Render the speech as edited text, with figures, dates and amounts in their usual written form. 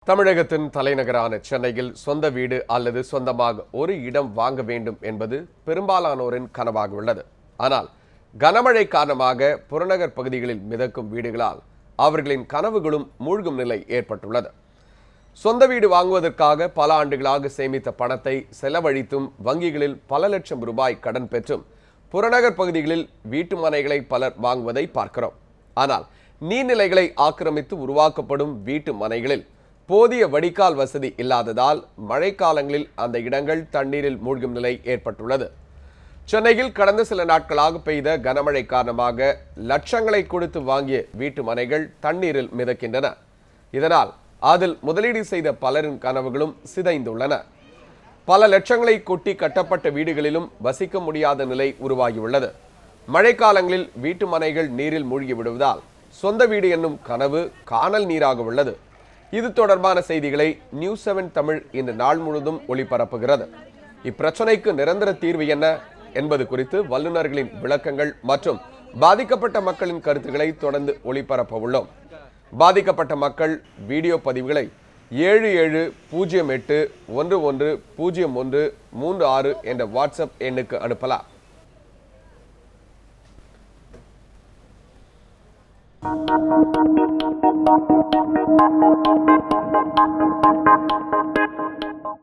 தமிழகத்தின் தலைநகரான சென்னையில் சொந்த வீடு அல்லது சொந்தமாக ஒரு இடம் வாங்க வேண்டும் என்பது பெரும்பாலானோரின் கனவாக உள்ளது. ஆனால் கனமழை காரணமாக புறநகர் பகுதிகளில் மிதக்கும் வீடுகளால் அவர்களின் கனவுகளும் மூழ்கும் நிலை ஏற்பட்டுள்ளது. சொந்த வீடு வாங்குவதற்காக பல ஆண்டுகளாக சேமித்த பணத்தை செலவழித்தும் வங்கிகளில் பல லட்சம் ரூபாய் கடன் பெற்றும் புறநகர் பகுதிகளில் வீட்டு மனைகளை பலர் வாங்குவதை பார்க்கிறோம். ஆனால் நீர்நிலைகளை ஆக்கிரமித்து உருவாக்கப்படும் வீட்டு மனைகளில் போதிய வடிகால் வசதி இல்லாததால் மழைக்காலங்களில் அந்த இடங்கள் தண்ணீரில் மூழ்கும் நிலை ஏற்பட்டுள்ளது. சென்னையில் கடந்த சில நாட்களாக பெய்த கனமழை காரணமாக லட்சங்களை கொடுத்து வாங்கிய வீட்டு மனைகள் தண்ணீரில் மிதக்கின்றன. இதனால் அதில் முதலீடு செய்த பலரின் கனவுகளும் சிதைந்துள்ளன. பல லட்சங்களை கொட்டி கட்டப்பட்ட வீடுகளிலும் வசிக்க முடியாத நிலை உருவாகியுள்ளது. மழைக்காலங்களில் வீட்டு மனைகள் நீரில் மூழ்கி விடுவதால் சொந்த வீடு என்னும் கனவு காணல் நீராக உள்ளது. இது தொடர்பான செய்திகளை நியூஸ் 7 தமிழ் இந்த நாள் முழுவதும் ஒளிபரப்புகிறது. இப்பிரச்சனைக்கு நிரந்தர தீர்வு என்ன என்பது குறித்து வல்லுநர்களின் விளக்கங்கள் மற்றும் பாதிக்கப்பட்ட மக்களின் கருத்துக்களை தொடர்ந்து ஒளிபரப்ப உள்ளோம். பாதிக்கப்பட்ட மக்கள் வீடியோ பதிவுகளை 7708110136 என்ற வாட்ஸ்அப் எண்ணுக்கு அனுப்பலாம்.